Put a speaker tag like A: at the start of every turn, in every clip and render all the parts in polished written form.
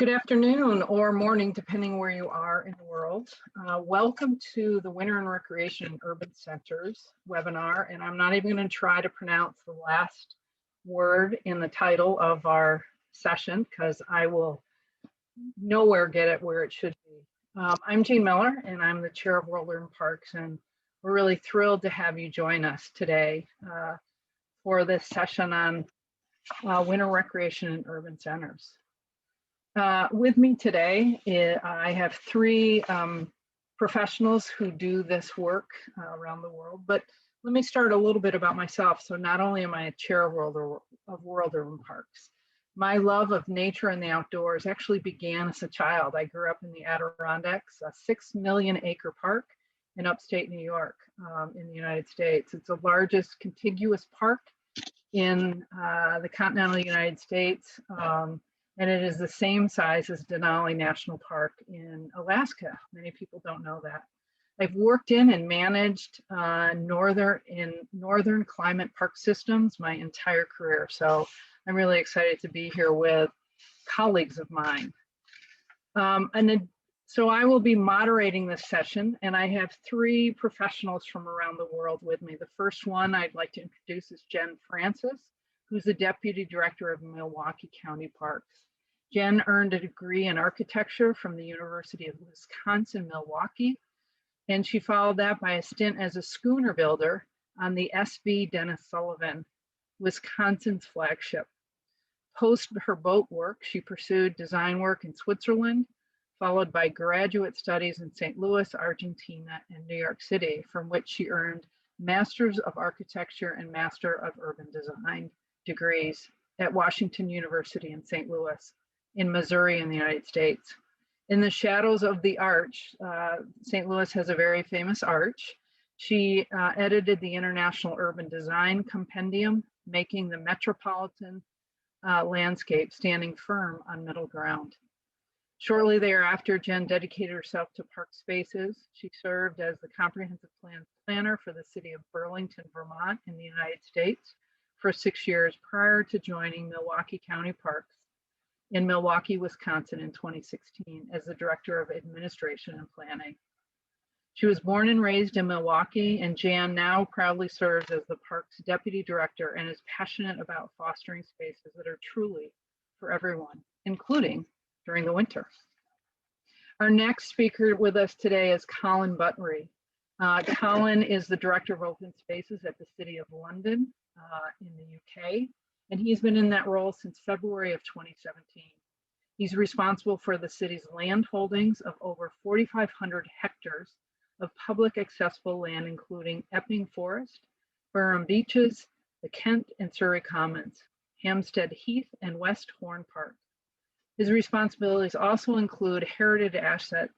A: Good afternoon or morning, depending where you are in the world. Welcome to the Winter and Recreation and Urban Centers webinar. And I'm not even going to try to pronounce the last word in the title of our session because I will nowhere get it where it should be. I'm Jayne Miller and I'm the chair of World Urban Parks, and we're really thrilled to have you join us today for this session on winter recreation and urban centers. With me today, I have three professionals who do this work around the world, but let me start a little bit about myself. So not only am I a chair of World Urban Parks, my love of nature and the outdoors actually began as a child. I grew up in the Adirondacks, a 6 million acre park in upstate New York in the United States. It's the largest contiguous park in the continental United States. And it is the same size as Denali National Park in Alaska. Many people don't know that. I've worked in and managed northern climate park systems my entire career. So I'm really excited to be here with colleagues of mine. So I will be moderating this session, and I have three professionals from around the world with me. The first one I'd like to introduce is Jayne Francis, who's the Deputy Director of Milwaukee County Parks. Jayne earned a degree in architecture from the University of Wisconsin-Milwaukee, and she followed that by a stint as a schooner builder on the SV Dennis Sullivan, Wisconsin's flagship. Post her boat work, she pursued design work in Switzerland, followed by graduate studies in St. Louis, Argentina, and New York City, from which she earned Masters of Architecture and Master of Urban Design degrees at Washington University in St. Louis, in Missouri in the United States. In the shadows of the arch, St. Louis has a very famous arch. She edited the International Urban Design Compendium, making the metropolitan landscape standing firm on middle ground. Shortly thereafter, Jayne dedicated herself to park spaces. She served as the comprehensive plan planner for the city of Burlington, Vermont in the United States for 6 years prior to joining Milwaukee County Parks in Milwaukee, Wisconsin in 2016 as the Director of Administration and Planning. She was born and raised in Milwaukee, and Jayne now proudly serves as the park's Deputy Director and is passionate about fostering spaces that are truly for everyone, including during the winter. Our next speaker with us today is Colin Buttery. Colin is the Director of Open Spaces at the City of London in the UK, and he's been in that role since February of 2017. He's responsible for the city's land holdings of over 4,500 hectares of public accessible land, including Epping Forest, Burham Beaches, the Kent and Surrey Commons, Hampstead Heath, and West Horn Park. His responsibilities also include heritage assets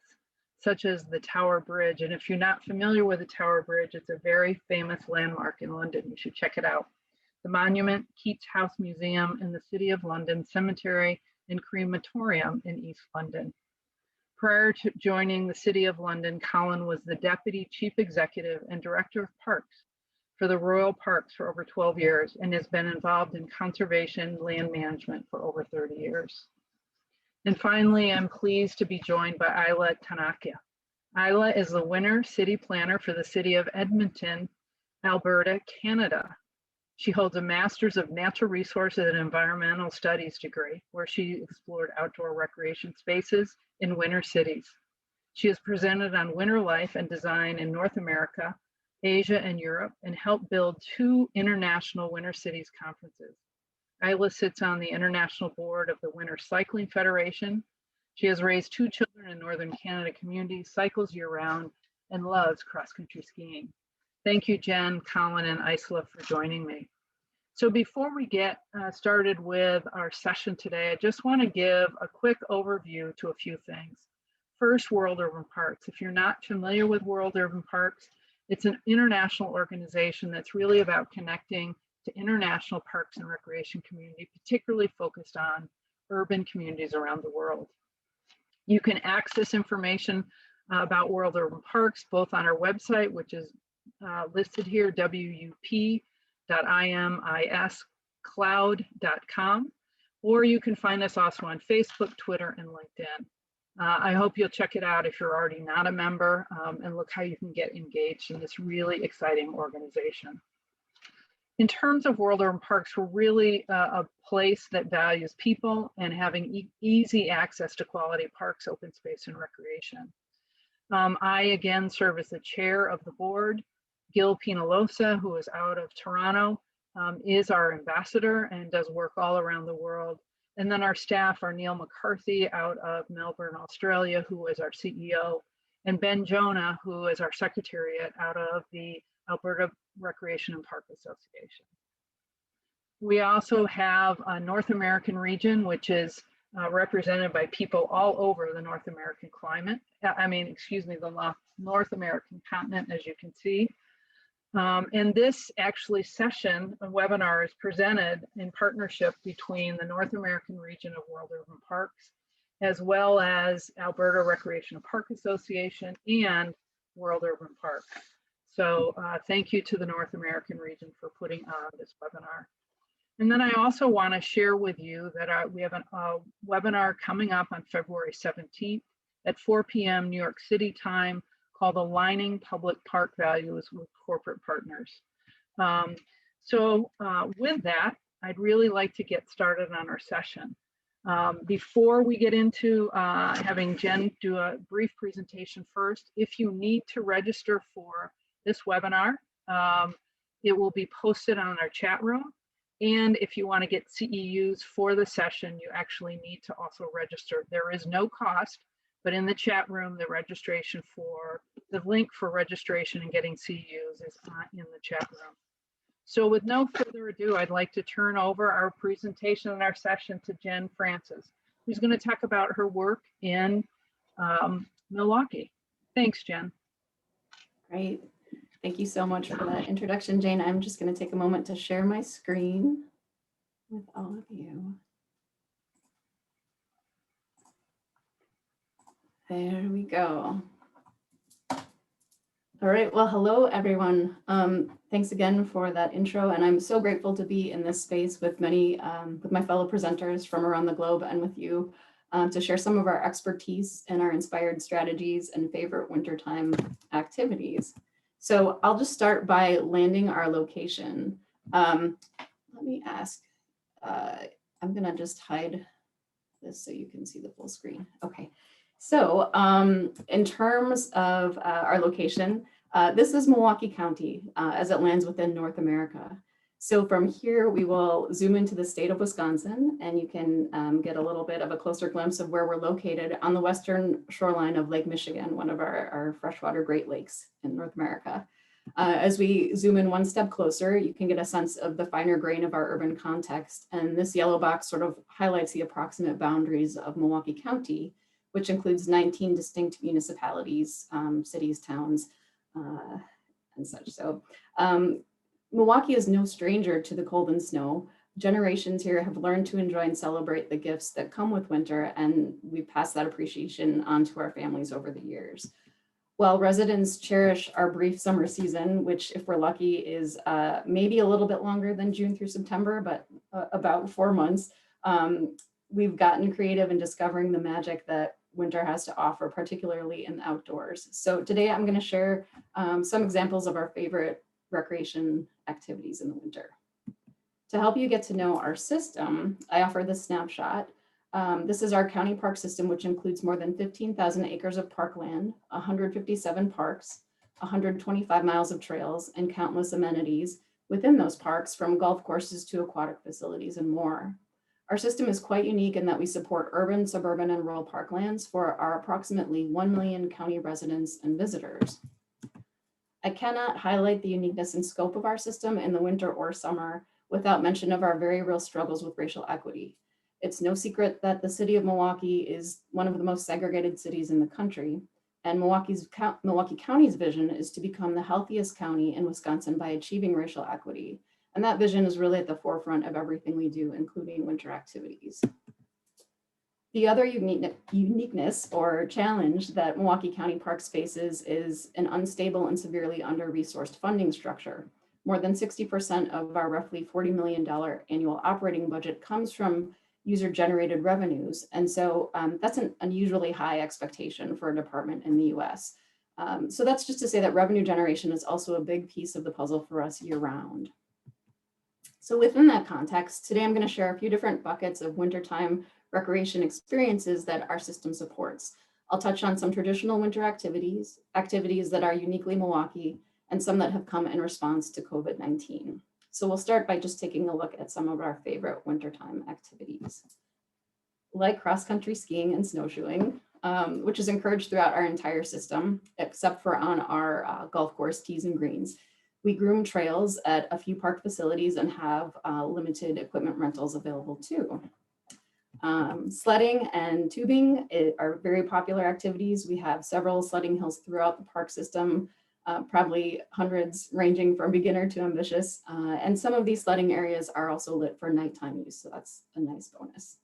A: such as the Tower Bridge. And if you're not familiar with the Tower Bridge, it's a very famous landmark in London. You should check it out. The monument, Keats House Museum, and the City of London Cemetery and Crematorium in East London. Prior to joining the City of London, Colin was the Deputy Chief Executive and Director of Parks for the Royal Parks for over 12 years and has been involved in conservation land management for over 30 years. And finally, I'm pleased to be joined by Isla Tanaka. Isla is the winter city planner for the City of Edmonton, Alberta, Canada. She holds a Master's of Natural Resources and Environmental Studies degree, where she explored outdoor recreation spaces in winter cities. She has presented on winter life and design in North America, Asia, and Europe, and helped build 2 international winter cities conferences. Isla sits on the International Board of the Winter Cycling Federation. She has raised 2 children in Northern Canada communities, cycles year-round, and loves cross-country skiing. Thank you, Jayne, Colin, and Isla for joining me. So before we get started with our session today, I just want to give a quick overview to a few things. First, World Urban Parks. If you're not familiar with World Urban Parks, it's an international organization that's really about connecting to international parks and recreation community, particularly focused on urban communities around the world. You can access information about World Urban Parks both on our website, which is listed here, wup.imiscloud.com, or you can find us also on Facebook, Twitter, and LinkedIn. I hope you'll check it out if you're already not a member, and look how you can get engaged in this really exciting organization. In terms of World Urban Parks, we're really a place that values people and having easy access to quality parks, open space, and recreation. I again serve as the chair of the board. Gil Pinalosa, who is out of Toronto, is our ambassador and does work all around the world. And then our staff are Neil McCarthy out of Melbourne, Australia, who is our CEO, and Ben Jonah, who is our secretariat out of the Alberta Recreation and Park Association. We also have a North American region, which is represented by people all over the North American climate. The North American continent, as you can see. And this actually session, a webinar, is presented in partnership between the North American region of World Urban Parks, as well as Alberta Recreation and Park Association and World Urban Park. So thank you to the North American region for putting on this webinar. And then I also want to share with you that we have a webinar coming up on February 17th at 4 p.m. New York City time, called Aligning Public Park Values with Corporate Partners. With that, I'd really like to get started on our session. Before we get into having Jen do a brief presentation first, if you need to register for this webinar, it will be posted on our chat room. And if you want to get CEUs for the session, you actually need to also register. There is no cost, but in the chat room, the link for registration and getting CEUs is in the chat room. So with no further ado, I'd like to turn over our presentation and our session to Jayne Francis, who's going to talk about her work in Milwaukee. Thanks, Jen.
B: Great. Thank you so much for that introduction, Jayne. I'm just going to take a moment to share my screen with all of you. There we go. All right, well, hello, everyone. Thanks again for that intro, and I'm so grateful to be in this space with with my fellow presenters from around the globe and with you to share some of our expertise and our inspired strategies and favorite wintertime activities. So I'll just start by landing our location. Let me ask, I'm gonna just hide this so you can see the full screen. Okay. So in terms of our location, this is Milwaukee County as it lands within North America. So from here, we will zoom into the state of Wisconsin, and you can get a little bit of a closer glimpse of where we're located on the western shoreline of Lake Michigan, one of our freshwater Great Lakes in North America. As we zoom in one step closer, you can get a sense of the finer grain of our urban context. And this yellow box sort of highlights the approximate boundaries of Milwaukee County, which includes 19 distinct municipalities, cities, towns, and such. So Milwaukee is no stranger to the cold and snow. Generations here have learned to enjoy and celebrate the gifts that come with winter, and we've passed that appreciation on to our families over the years. While residents cherish our brief summer season, which if we're lucky is maybe a little bit longer than June through September, but about 4 months, we've gotten creative in discovering the magic that winter has to offer, particularly in the outdoors. So today I'm going to share some examples of our favorite recreation activities in the winter. To help you get to know our system, I offer this snapshot. This is our county park system, which includes more than 15,000 acres of parkland, 157 parks, 125 miles of trails, and countless amenities within those parks, from golf courses to aquatic facilities and more. Our system is quite unique in that we support urban, suburban, and rural parklands for our approximately 1 million county residents and visitors. I cannot highlight the uniqueness and scope of our system in the winter or summer without mention of our very real struggles with racial equity. It's no secret that the city of Milwaukee is one of the most segregated cities in the country, and Milwaukee County's vision is to become the healthiest county in Wisconsin by achieving racial equity. And that vision is really at the forefront of everything we do, including winter activities. The other uniqueness or challenge that Milwaukee County Parks faces is an unstable and severely under-resourced funding structure. More than 60% of our roughly $40 million annual operating budget comes from user-generated revenues. And so that's an unusually high expectation for a department in the US. So that's just to say that revenue generation is also a big piece of the puzzle for us year-round. So within that context, today I'm going to share a few different buckets of wintertime recreation experiences that our system supports. I'll touch on some traditional winter activities that are uniquely Milwaukee, and some that have come in response to COVID-19. So we'll start by just taking a look at some of our favorite wintertime activities. Like cross-country skiing and snowshoeing, which is encouraged throughout our entire system, except for on our golf course tees and greens. We groom trails at a few park facilities and have limited equipment rentals available too. Sledding and tubing are very popular activities. We have several sledding hills throughout the park system, probably hundreds ranging from beginner to ambitious. And some of these sledding areas are also lit for nighttime use, so that's a nice bonus.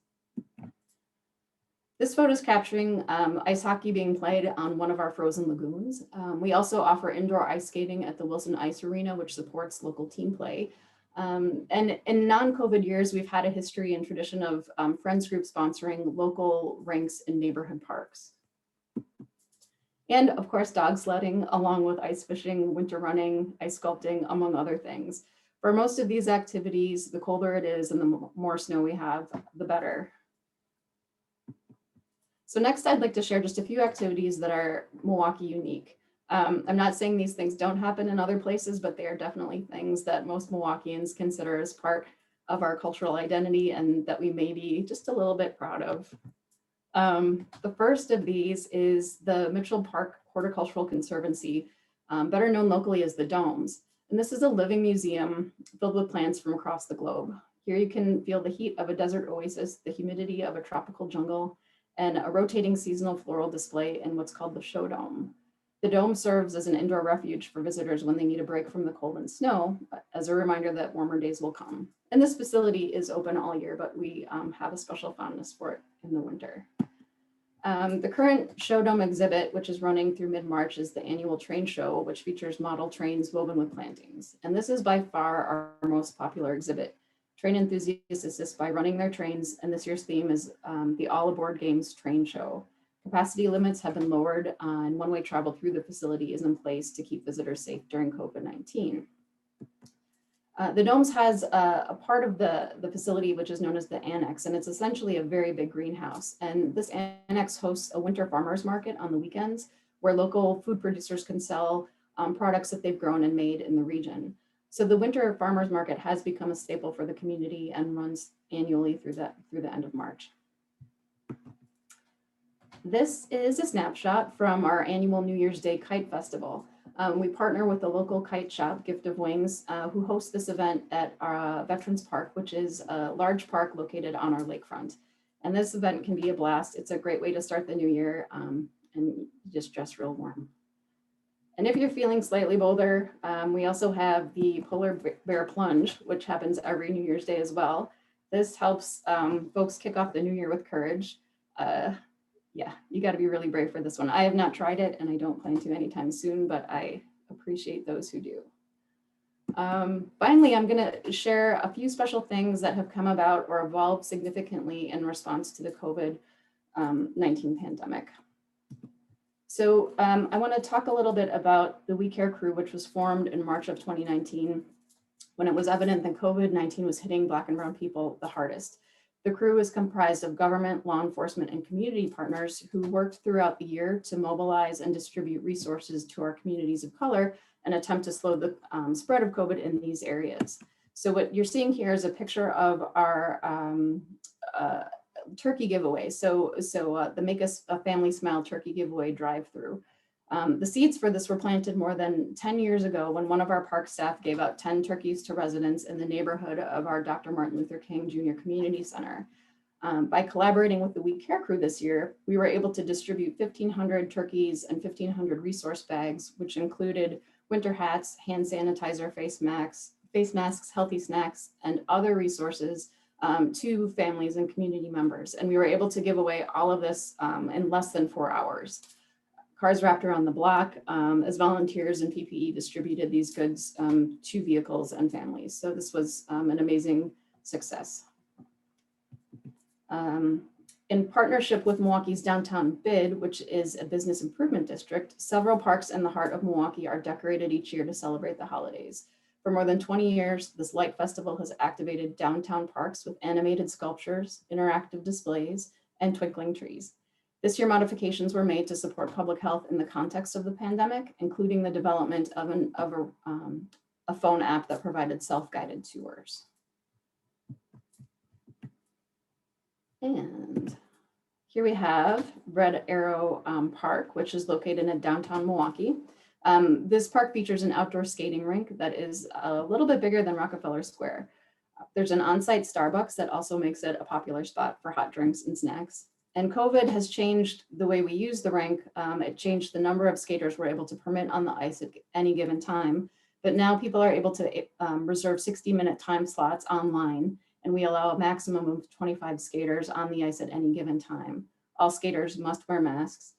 B: This photo is capturing ice hockey being played on one of our frozen lagoons. We also offer indoor ice skating at the Wilson Ice Arena, which supports local team play. And in non-COVID years, we've had a history and tradition of friends group sponsoring local rinks in neighborhood parks. And of course, dog sledding, along with ice fishing, winter running, ice sculpting, among other things. For most of these activities, the colder it is and the more snow we have, the better. So next, I'd like to share just a few activities that are Milwaukee unique. I'm not saying these things don't happen in other places, but they are definitely things that most Milwaukeeans consider as part of our cultural identity and that we may be just a little bit proud of. The first of these is the Mitchell Park Horticultural Conservancy, better known locally as the Domes. And this is a living museum filled with plants from across the globe. Here you can feel the heat of a desert oasis, the humidity of a tropical jungle, and a rotating seasonal floral display in what's called the Show Dome. The dome serves as an indoor refuge for visitors when they need a break from the cold and snow, as a reminder that warmer days will come. And this facility is open all year, but we have a special fondness for it in the winter. The current Show Dome exhibit, which is running through mid-March, is the annual train show, which features model trains woven with plantings. And this is by far our most popular exhibit. Train enthusiasts assist by running their trains, and this year's theme is the All Aboard Games Train Show. Capacity limits have been lowered, and one-way travel through the facility is in place to keep visitors safe during COVID-19. The Domes has a part of the facility which is known as the Annex, and it's essentially a very big greenhouse. And this Annex hosts a winter farmers market on the weekends where local food producers can sell products that they've grown and made in the region. So the winter farmers market has become a staple for the community and runs annually through the end of March. This is a snapshot from our annual New Year's Day Kite Festival. We partner with the local kite shop, Gift of Wings, who hosts this event at our Veterans Park, which is a large park located on our lakefront. And this event can be a blast. It's a great way to start the new year and just dress real warm. And if you're feeling slightly bolder, we also have the Polar Bear Plunge, which happens every New Year's Day as well. This helps folks kick off the new year with courage. Yeah, you got to be really brave for this one. I have not tried it and I don't plan to anytime soon, but I appreciate those who do. Finally, I'm going to share a few special things that have come about or evolved significantly in response to the COVID-19 pandemic. So I want to talk a little bit about the We Care crew, which was formed in March of 2019, when it was evident that COVID-19 was hitting Black and Brown people the hardest. The crew is comprised of government, law enforcement, and community partners who worked throughout the year to mobilize and distribute resources to our communities of color and attempt to slow the spread of COVID in these areas. So what you're seeing here is a picture of our turkey giveaway. So the Make Us a Family Smile turkey giveaway drive-through. The seeds for this were planted more than 10 years ago when one of our park staff gave out 10 turkeys to residents in the neighborhood of our Dr. Martin Luther King Jr. Community Center. By collaborating with the We Care crew this year, we were able to distribute 1,500 turkeys and 1,500 resource bags, which included winter hats, hand sanitizer, face masks, healthy snacks, and other resources to families and community members. And we were able to give away all of this in less than 4 hours. Cars wrapped around the block as volunteers and PPE distributed these goods to vehicles and families. So this was an amazing success. In partnership with Milwaukee's Downtown Bid, which is a business improvement district, several parks in the heart of Milwaukee are decorated each year to celebrate the holidays. For more than 20 years, this light festival has activated downtown parks with animated sculptures, interactive displays, and twinkling trees. This year, modifications were made to support public health in the context of the pandemic, including the development of a phone app that provided self-guided tours. And here we have Red Arrow Park, which is located in downtown Milwaukee. This park features an outdoor skating rink that is a little bit bigger than Rockefeller Square. There's an on-site Starbucks that also makes it a popular spot for hot drinks and snacks. And COVID has changed the way we use the rink. It changed the number of skaters we're able to permit on the ice at any given time. But now people are able to reserve 60-minute time slots online, and we allow a maximum of 25 skaters on the ice at any given time. All skaters must wear masks.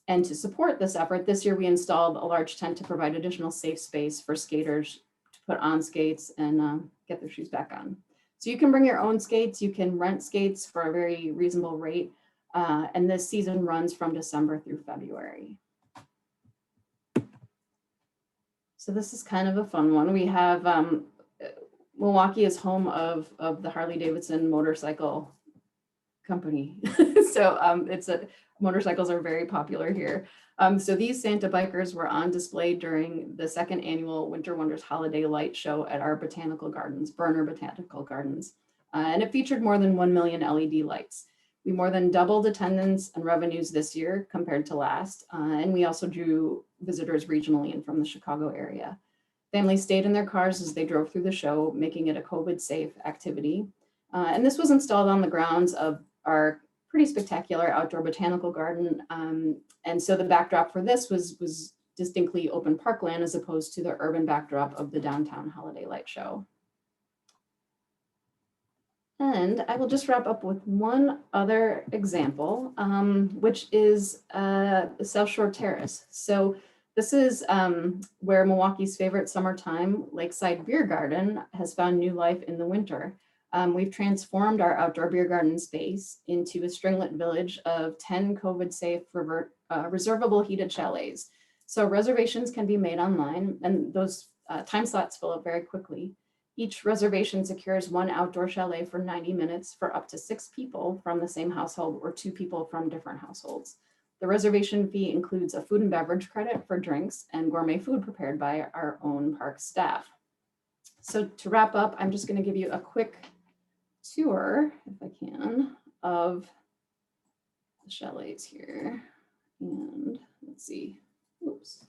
B: And to support this effort, this year we installed a large tent to provide additional safe space for skaters to put on skates and get their shoes back on. So you can bring your own skates, you can rent skates for a very reasonable rate. And this season runs from December through February. So this is kind of a fun one. We have, Milwaukee is home of the Harley-Davidson motorcycle company. So motorcycles are very popular here. So these Santa bikers were on display during the second annual Winter Wonders Holiday Light Show at our botanical gardens, Berner Botanical Gardens. And it featured more than 1 million LED lights. We more than doubled attendance and revenues this year compared to last. And we also drew visitors regionally and from the Chicago area. Families stayed in their cars as they drove through the show, making it a COVID-safe activity. And this was installed on the grounds of our pretty spectacular outdoor botanical garden. And so the backdrop for this was distinctly open parkland as opposed to the urban backdrop of the downtown holiday light show. And I will just wrap up with one other example, which is the South Shore Terrace. So this is where Milwaukee's favorite summertime lakeside beer garden has found new life in the winter. We've transformed our outdoor beer garden space into a stringlet village of 10 COVID-safe reservable heated chalets. So reservations can be made online, and those time slots fill up very quickly. Each reservation secures one outdoor chalet for 90 minutes for up to 6 people from the same household or 2 people from different households. The reservation fee includes a food and beverage credit for drinks and gourmet food prepared by our own park staff. So to wrap up, I'm just going to give you a quick tour, if I can, of the chalets here. And let's see. Oops.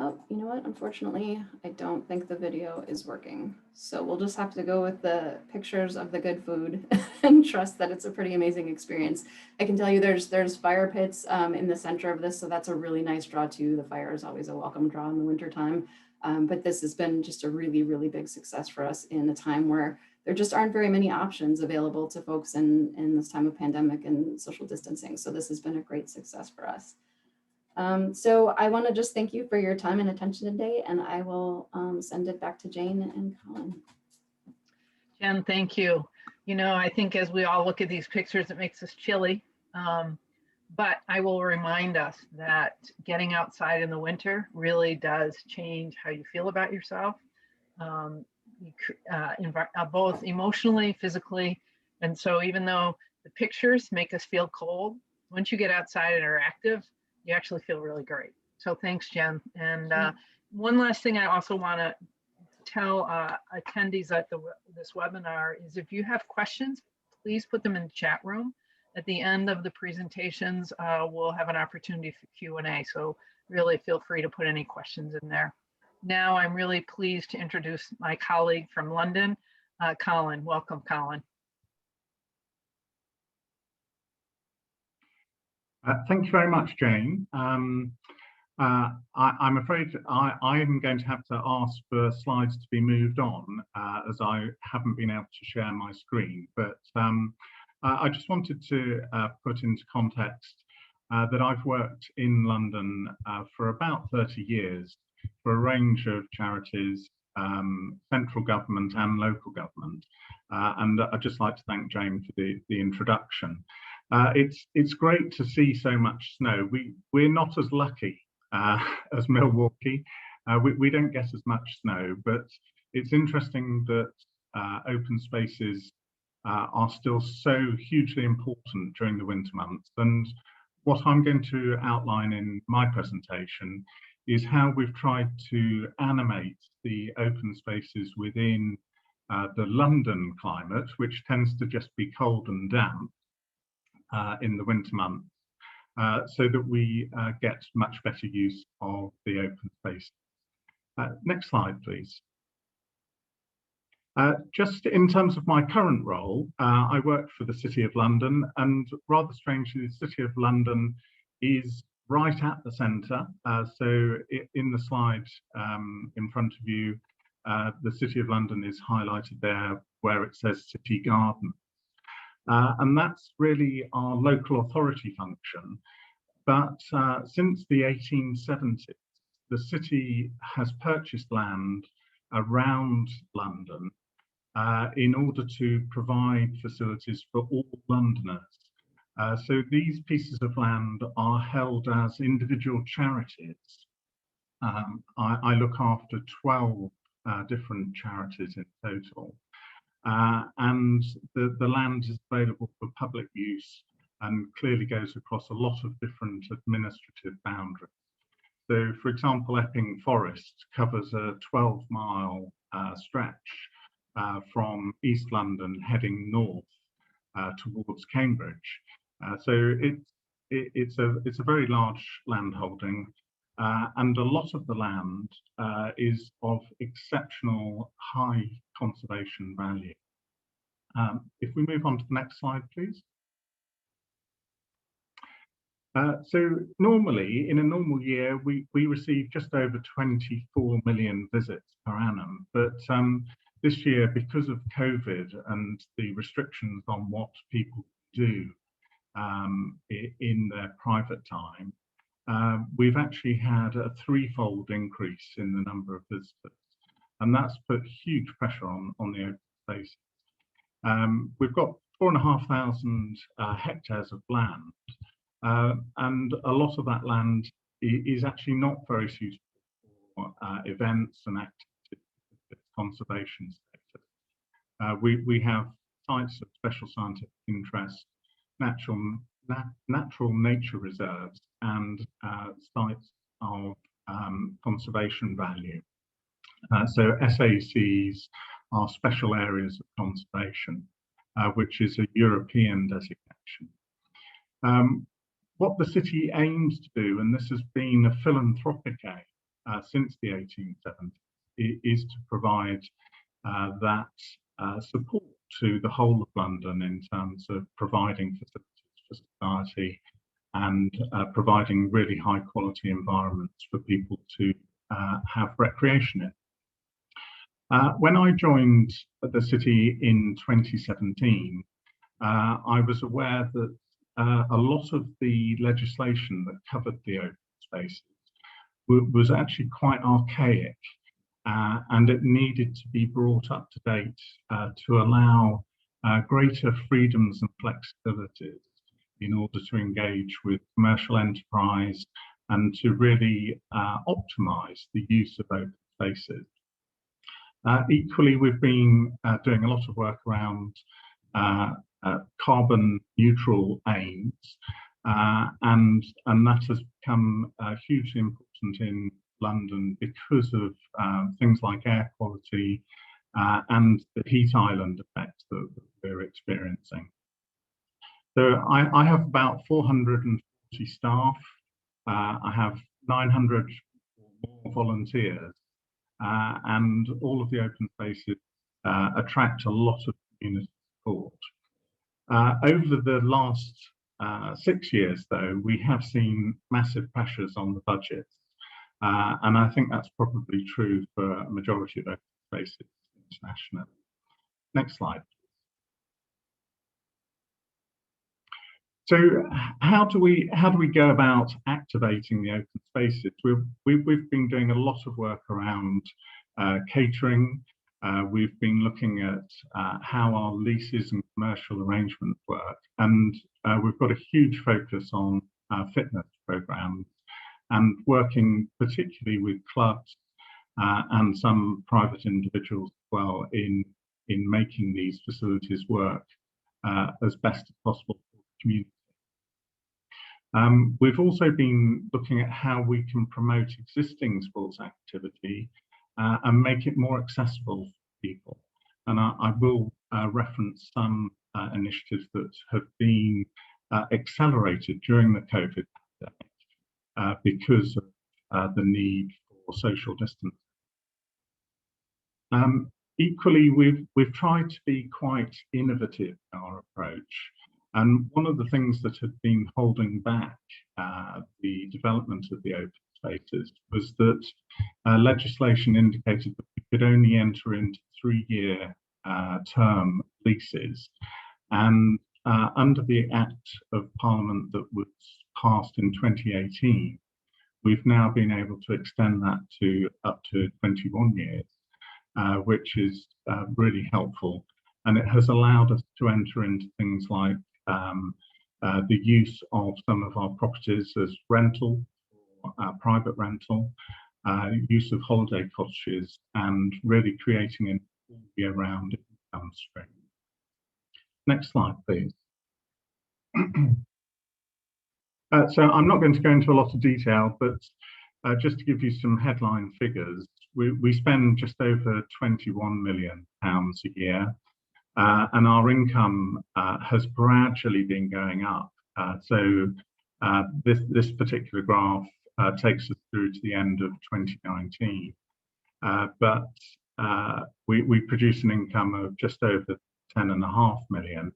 B: Oh, you know what? Unfortunately, I don't think the video is working. So we'll just have to go with the pictures of the good food and trust that it's a pretty amazing experience. I can tell you there's fire pits in the center of this, so that's a really nice draw too. The fire is always a welcome draw in the wintertime. But this has been just a really, really big success for us in a time where there just aren't very many options available to folks in this time of pandemic and social distancing. So this has been a great success for us. So I want to just thank you for your time and attention today, and I will send it back to Jayne and Colin.
A: Jen, thank you. You know, I think as we all look at these pictures, it makes us chilly. But I will remind us that getting outside in the winter really does change how you feel about yourself, both emotionally, physically. And so even though the pictures make us feel cold, once you get outside and are active, you actually feel really great. So thanks, Jen. And one last thing I also want to tell attendees at this webinar is if you have questions, please put them in the chat room. At the end of the presentations, we'll have an opportunity for Q&A. So really feel free to put any questions in there. Now I'm really pleased to introduce my colleague from London, Colin. Welcome, Colin.
C: Thank you very much, Jayne. I'm afraid I'm going to have to ask for slides to be moved on as I haven't been able to share my screen. But I just wanted to put into context that I've worked in London for about 30 years for a range of charities central government and local government. And I'd just like to thank Jayne for the introduction. It's great to see so much snow. We're not as lucky as Milwaukee. We don't get as much snow, but it's interesting that open spaces are still so hugely important during the winter months. And what I'm going to outline in my presentation is how we've tried to animate the open spaces within the London climate, which tends to just be cold and damp in the winter months, so that we get much better use of the open space. Next slide, please. Just in terms of my current role, I work for the City of London, and rather strangely, the City of London is right at the centre. So in the slide in front of you, the City of London is highlighted there where it says City Garden. And that's really our local authority function. But since the 1870s, the city has purchased land around London in order to provide facilities for all Londoners. So these pieces of land are held as individual charities. I look after 12 different charities in total. And the land is available for public use and clearly goes across a lot of different administrative boundaries. So, for example, Epping Forest covers a 12-mile stretch from East London heading north towards Cambridge. So it's a very large land holding, and a lot of the land is of exceptional high conservation value. If we move on to the next slide, please. So normally, in a normal year, we receive just over 24 million visits per annum. But this year, because of COVID and the restrictions on what people do in their private time, we've actually had a threefold increase in the number of visitors. And that's put huge pressure on the open spaces. We've got 4,500 hectares of land. And a lot of that land is actually not very suitable for events and activities with conservation status. We have sites of special scientific interest, natural nature reserves, and sites of conservation value. So SACs are special areas of conservation, which is a European designation. What the city aims to do, and this has been a philanthropic aim since the 1870s, is to provide that support to the whole of London in terms of providing facilities for society and providing really high quality environments for people to have recreation in. When I joined the city in 2017, I was aware that a lot of the legislation that covered the open spaces was actually quite archaic, and it needed to be brought up to date to allow greater freedoms and flexibilities in order to engage with commercial enterprise and to really optimize the use of open spaces. Equally, we've been doing a lot of work around carbon neutral aims, and that has become hugely important in London because of things like air quality and the heat island effect that we're experiencing. So I have about 440 staff. I have 900 or more volunteers, and all of the open spaces attract a lot of community support. Over the last 6 years, though, we have seen massive pressures on the budgets, and I think that's probably true for a majority of open spaces internationally. Next slide. So how do we go about activating the open spaces? We've been doing a lot of work around catering. We've been looking at how our leases and commercial arrangements work, and we've got a huge focus on fitness programs and working particularly with clubs and some private individuals as well in making these facilities work as best as possible for the community. We've also been looking at how we can promote existing sports activity and make it more accessible for people. And I will reference some initiatives that have been accelerated during the COVID pandemic because of the need for social distancing. Equally, we've tried to be quite innovative in our approach. And one of the things that had been holding back the development of the open spaces was that legislation indicated that we could only enter into 3-year term leases. And under the Act of Parliament that was passed in 2018, we've now been able to extend that to up to 21 years, which is really helpful. And it has allowed us to enter into things like the use of some of our properties as rental, or private rental, use of holiday cottages, and really creating an all-year-round income stream. Next slide, please. So I'm not going to go into a lot of detail, but just to give you some headline figures, we spend just over £21 million a year. And our income has gradually been going up. So this particular graph takes us through to the end of 2019. But we produce an income of just over 10.5 million,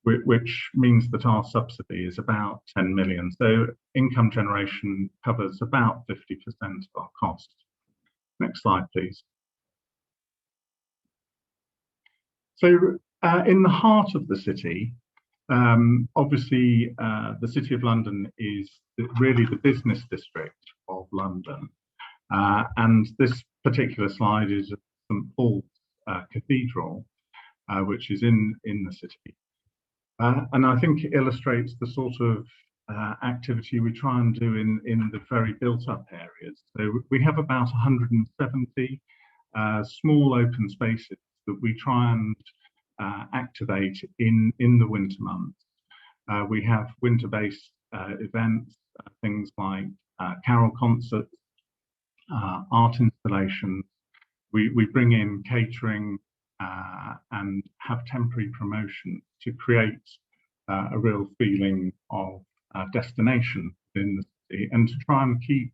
C: which means that our subsidy is about 10 million. So income generation covers about 50% of our costs. Next slide, please. So in the heart of the city, obviously the City of London is really the business district of London. And this particular slide is at St. Paul's Cathedral, which is in the city. And I think it illustrates the sort of activity we try and do in the very built up areas. So we have about 170 small open spaces that we try and activate in the winter months. We have winter-based events, things like carol concerts, art installations. We bring in catering and have temporary promotion to create a real feeling of destination in the city, and to try and keep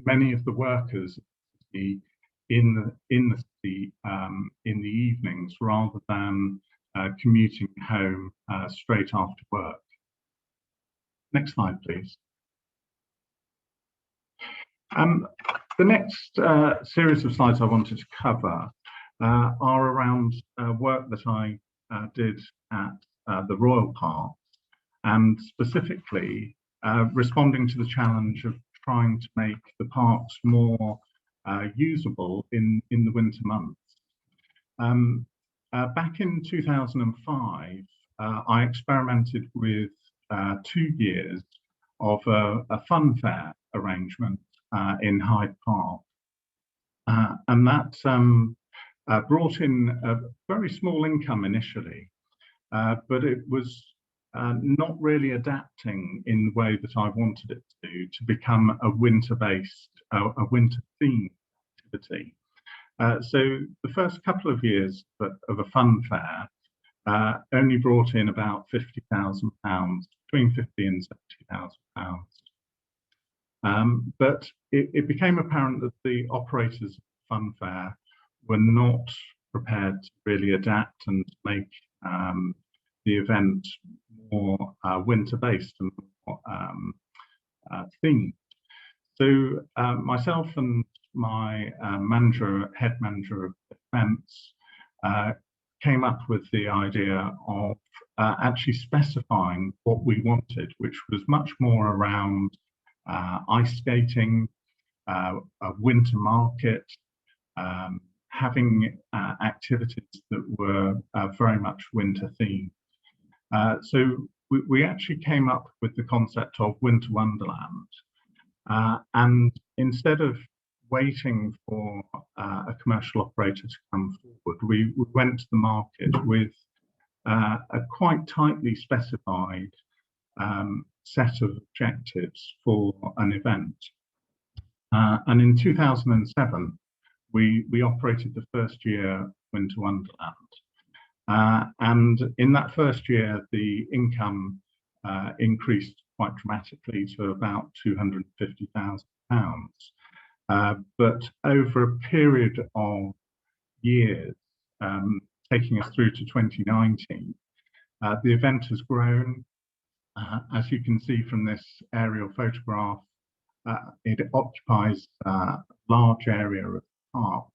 C: many of the workers in the city in the evenings, rather than commuting home straight after work. Next slide, please. The next series of slides I wanted to cover are around work that I did at the Royal Parks, and specifically responding to the challenge of trying to make the parks more usable in the winter months. Back in 2005, I experimented with 2 years of a fun fair arrangement in Hyde Park. And that brought in a very small income initially, but it was not really adapting in the way that I wanted it to become a winter-based, a winter-themed activity. So the first couple of years of a fun fair only brought in about £50,000, between £50,000 and £70,000. But it became apparent that the operators of the fun fair were not prepared to really adapt and make the event more winter-based and more themed. So myself and my head manager of events came up with the idea of actually specifying what we wanted, which was much more around ice skating, a winter market, having activities that were very much winter themed. So we actually came up with the concept of Winter Wonderland. And instead of waiting for a commercial operator to come forward, we went to the market with a quite tightly specified set of objectives for an event. And in 2007, we operated the first year Winter Wonderland. And in that first year, the income increased quite dramatically to about £250,000. But over a period of years, taking us through to 2019, the event has grown. As you can see from this aerial photograph, it occupies a large area of the park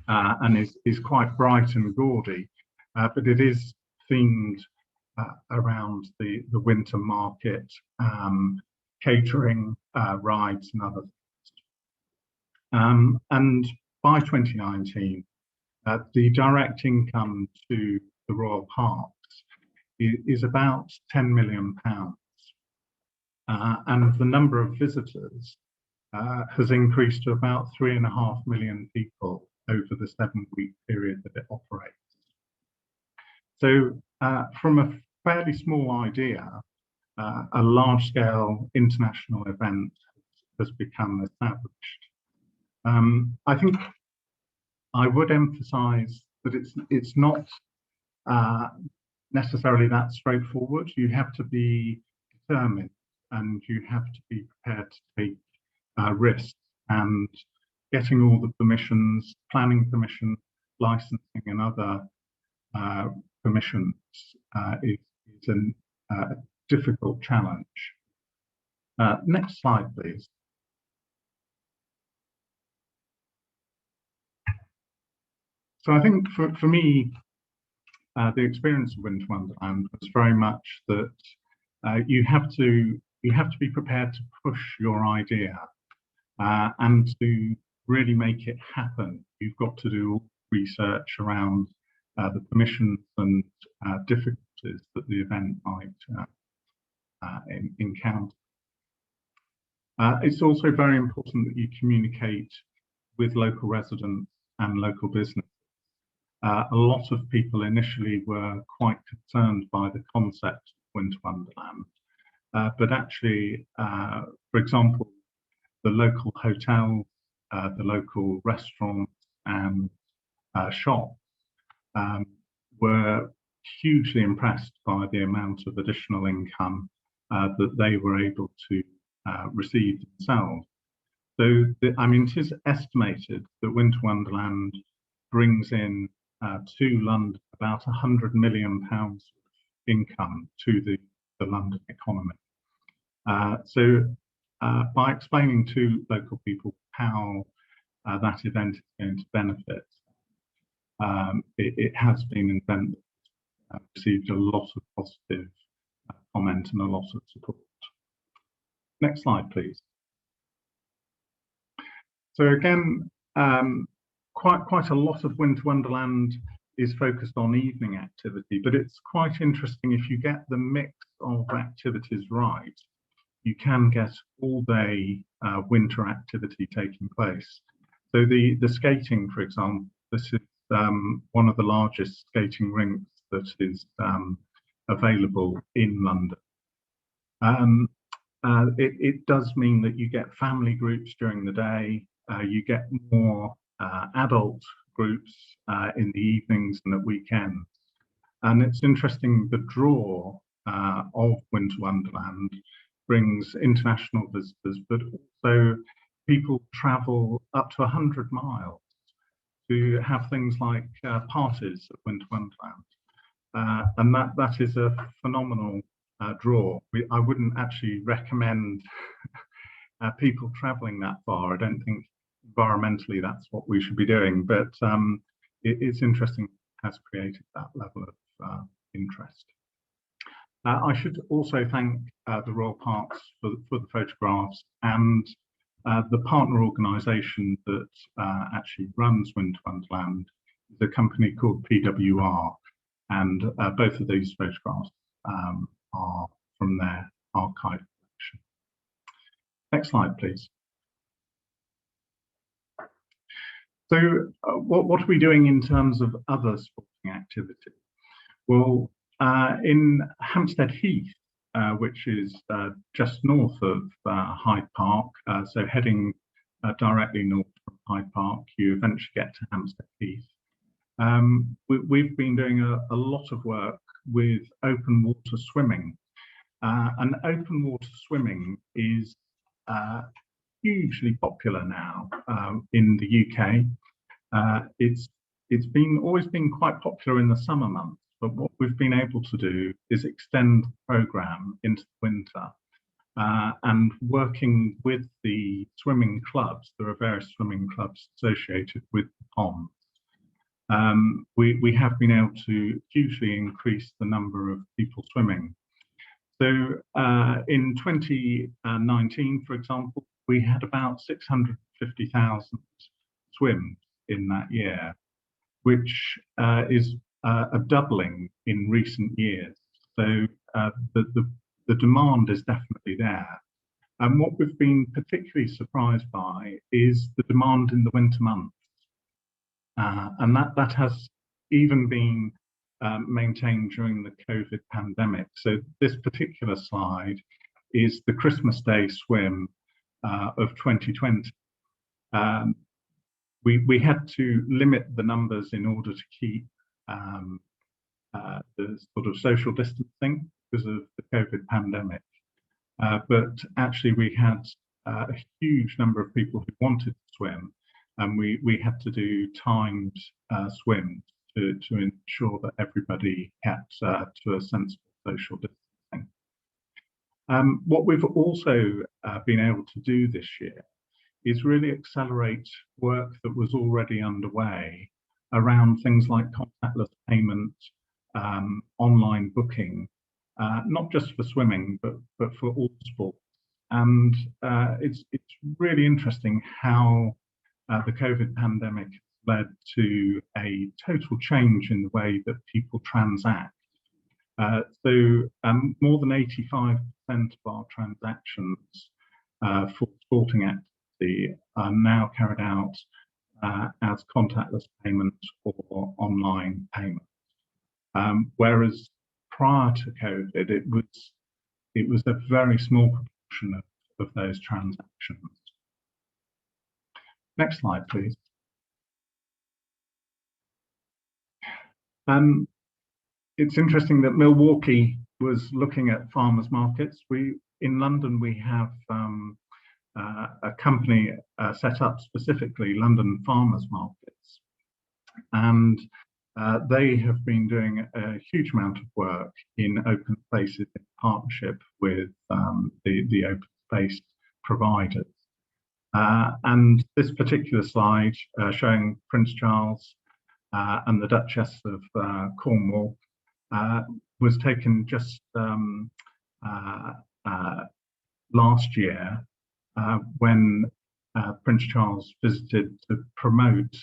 C: and is quite bright and gaudy, but it is themed around the winter market, catering, rides and other things. And by 2019, the direct income to the Royal Parks is about £10 million. And the number of visitors has increased to about 3.5 million people over the 7-week period that it operates. So from a fairly small idea, a large-scale international event has become established. I think I would emphasize that it's not necessarily that straightforward. You have to be determined and you have to be prepared to take risks, and getting all the permissions, planning permission, licensing and other permissions is a difficult challenge. Next slide, please. So I think for me, the experience of Winter Wonderland was very much that you have to be prepared to push your idea and to really make it happen. You've got to do research around the permissions and difficulties that the event might encounter. It's also very important that you communicate with local residents and local business. A lot of people initially were quite concerned by the concept of Winter Wonderland, but actually, for example, the local hotels, the local restaurants and shops were hugely impressed by the amount of additional income that they were able to receive themselves. So, it is estimated that Winter Wonderland brings in to London about £100 million income to the London economy. So by explaining to local people how that event is going to benefit, it has been an event that received a lot of positive comment and a lot of support. Next slide, please. So again, quite a lot of Winter Wonderland is focused on evening activity, but it's quite interesting if you get the mix of activities right, you can get all day winter activity taking place. So the skating, for example, this is one of the largest skating rinks that is available in London. It does mean that you get family groups during the day, you get more adult groups in the evenings and at weekends. And it's interesting, the draw of Winter Wonderland brings international visitors, but also people travel up to 100 miles to have things like parties at Winter Wonderland. And that is a phenomenal draw. I wouldn't actually recommend people traveling that far. I don't think environmentally that's what we should be doing, but it's interesting, it has created that level of interest. I should also thank the Royal Parks for the photographs and The partner organisation that actually runs Winter Wonderland is a company called PWR, and both of these photographs are from their archive collection. Next slide, please. So what are we doing in terms of other sporting activity? Well, in Hampstead Heath, which is just north of Hyde Park, so heading directly north from Hyde Park, you eventually get to Hampstead Heath. We've been doing a lot of work with open water swimming. And open water swimming is hugely popular now in the UK. It's always been quite popular in the summer months, but what we've been able to do is extend the programme into winter. And working with the swimming clubs, there are various swimming clubs associated with the ponds. We have been able to hugely increase the number of people swimming. So in 2019, for example, we had about 650,000 swims in that year, which is a doubling in recent years. So the demand is definitely there. And what we've been particularly surprised by is the demand in the winter months. And that has even been maintained during the COVID pandemic. So this particular slide is the Christmas Day swim of 2020. We had to limit the numbers in order to keep the sort of social distancing because of the COVID pandemic. But actually we had a huge number of people who wanted to swim, and we had to do timed swims to ensure that everybody kept to a sensible social distancing. What we've also been able to do this year is really accelerate work that was already underway around things like contactless payment, online booking, not just for swimming, but for all sports. And it's really interesting how the COVID pandemic led to a total change in the way that people transact. So more than 85% of our transactions for sporting activity are now carried out as contactless payment or online payment. Whereas prior to COVID, it was a very small proportion of those transactions. Next slide, please. It's interesting that Milwaukee was looking at farmers markets. In London, we have a company set up specifically, London Farmers Markets, and they have been doing a huge amount of work in open spaces in partnership with the open space providers. And this particular slide showing Prince Charles and the Duchess of Cornwall was taken just last year when Prince Charles visited to promote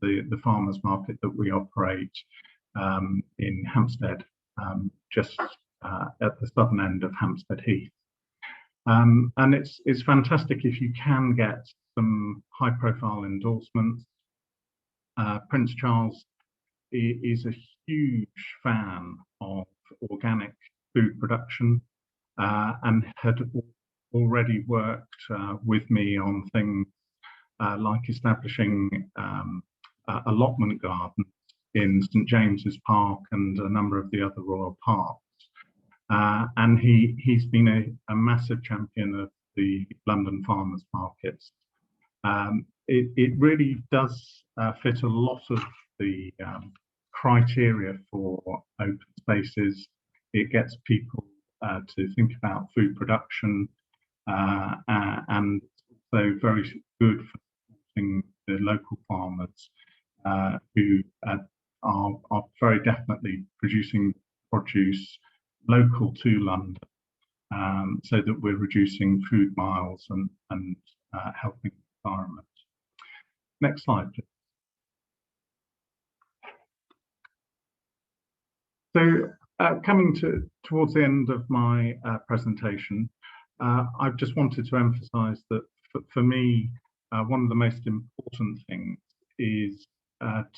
C: the farmers market that we operate in Hampstead, just at the southern end of Hampstead Heath. And it's fantastic if you can get some high-profile endorsements. Prince Charles is a huge fan of organic food production and had already worked with me on things like establishing allotment gardens in St James's Park and a number of the other royal parks. And he's been a massive champion of the London farmers markets. It really does fit a lot of the criteria for open spaces. It gets people to think about food production, and also very good for supporting the local farmers who are very definitely producing produce local to London. so that we're reducing food miles and helping the environment. Next slide, please. So coming towards the end of my presentation, I just wanted to emphasize that for me, one of the most important things is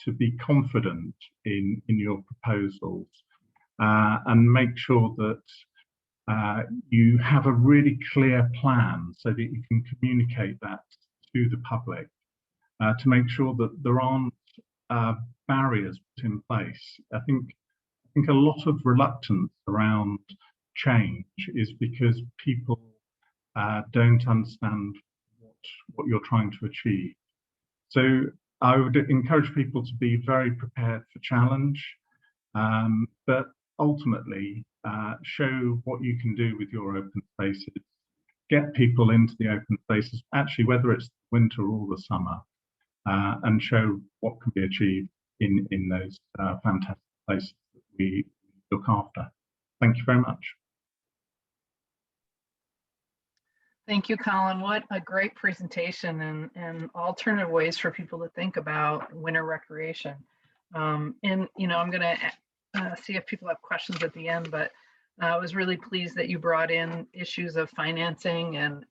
C: to be confident in your proposals and make sure that you have a really clear plan so that you can communicate that to the public to make sure that there aren't barriers put in place. I think a lot of reluctance around change is because people don't understand what you're trying to achieve. So I would encourage people to be very prepared for challenge, but ultimately show what you can do with your open spaces, get people into the open spaces, actually whether it's winter or the summer, and show what can be achieved in those fantastic places that we look after. Thank you very much.
A: Thank you, Colin. What a great presentation and alternative ways for people to think about winter recreation. And, you know, I'm going to see if people have questions at the end, but I was really pleased that you brought in issues of financing and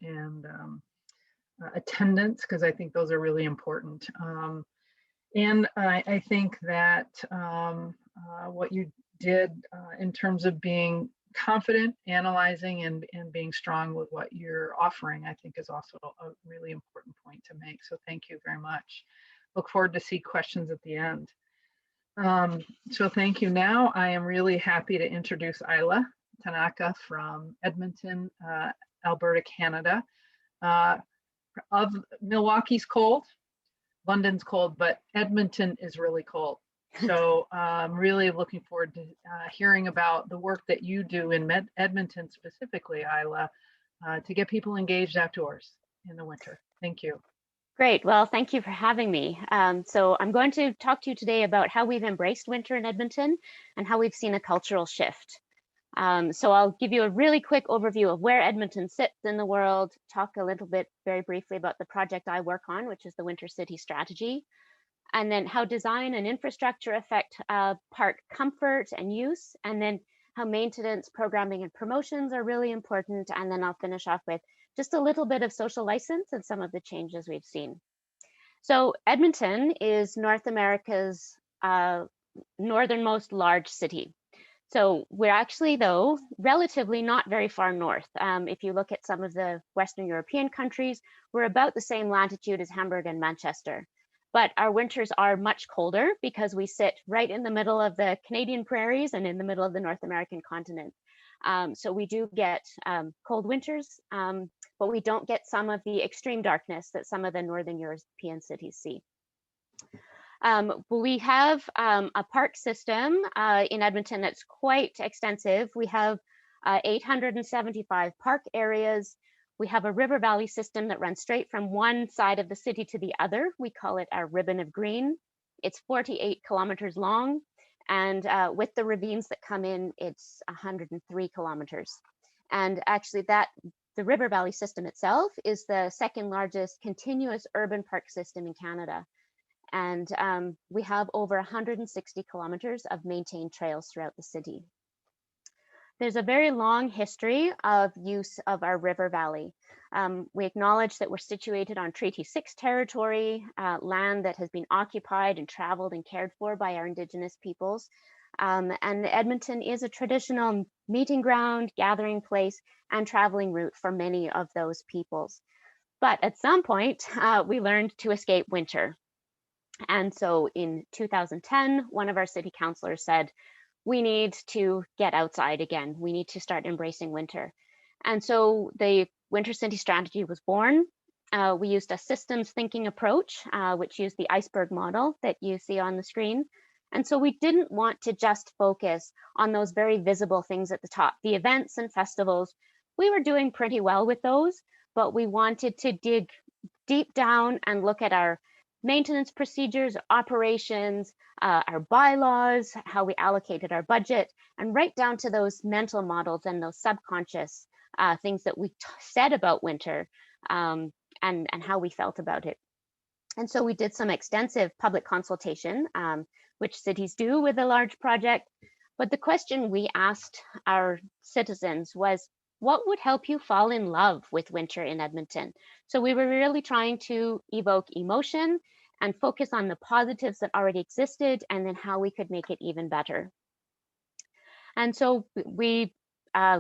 A: attendance, because I think those are really important. And I think that what you did in terms of being confident, analyzing, and being strong with what you're offering, I think is also a really important point to make. So thank you very much. Look forward to see questions at the end. So thank you. Now I am really happy to introduce Isla Tanaka from Edmonton, Alberta, Canada. Of Milwaukee's cold, London's cold, but Edmonton is really cold. So I'm really looking forward to hearing about the work that you do in Edmonton specifically, Isla, to get people engaged outdoors in the winter. Thank you.
D: Great. Well, thank you for having me. So I'm going to talk to you today about how we've embraced winter in Edmonton and how we've seen a cultural shift. So I'll give you a really quick overview of where Edmonton sits in the world, talk a little bit very briefly about the project I work on, which is the Winter City Strategy, and then how design and infrastructure affect park comfort and use, and then how maintenance, programming, and promotions are really important. And then I'll finish off with just a little bit of social license and some of the changes we've seen. So Edmonton is North America's northernmost large city. So we're actually, though, relatively not very far north. If you look at some of the Western European countries, we're about the same latitude as Hamburg and Manchester. But our winters are much colder because we sit right in the middle of the Canadian prairies and in the middle of the North American continent. So we do get cold winters, but we don't get some of the extreme darkness that some of the Northern European cities see. We have a park system in Edmonton that's quite extensive. We have 875 park areas. We have a river valley system that runs straight from one side of the city to the other. We call it our ribbon of green. It's 48 kilometers long. And with the ravines that come in, it's 103 kilometers. And actually the river valley system itself is the second largest continuous urban park system in Canada. And we have over 160 kilometers of maintained trails throughout the city. There's a very long history of use of our river valley. We acknowledge that we're situated on Treaty 6 territory, land that has been occupied and traveled and cared for by our Indigenous peoples. And Edmonton is a traditional meeting ground, gathering place, and traveling route for many of those peoples. But at some point, we learned to escape winter. And so in 2010, one of our city councilors said, we need to get outside again. We need to start embracing winter. And so the Winter City Strategy was born. We used a systems thinking approach, which used the iceberg model that you see on the screen. And so we didn't want to just focus on those very visible things at the top, the events and festivals. We were doing pretty well with those, but we wanted to dig deep down and look at our maintenance procedures, operations, our bylaws, how we allocated our budget, and right down to those mental models and those subconscious things that we said about winter, and how we felt about it. And so we did some extensive public consultation, which cities do with a large project. But the question we asked our citizens was, what would help you fall in love with winter in Edmonton? So we were really trying to evoke emotion and focus on the positives that already existed, and then how we could make it even better. And so we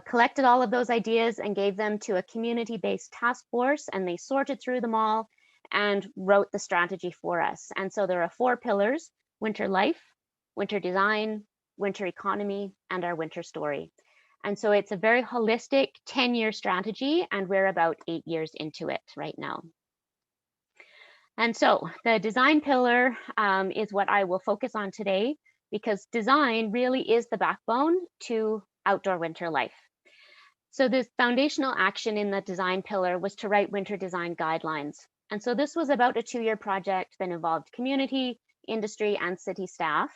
D: collected all of those ideas and gave them to a community-based task force, and they sorted through them all and wrote the strategy for us. And so there are 4 pillars: winter life, winter design, winter economy, and our winter story. And so it's a very holistic 10-year strategy, and we're about 8 years into it right now. And so the design pillar is what I will focus on today, because design really is the backbone to outdoor winter life. So the foundational action in the design pillar was to write winter design guidelines. And so this was about a 2-year project that involved community, industry, and city staff.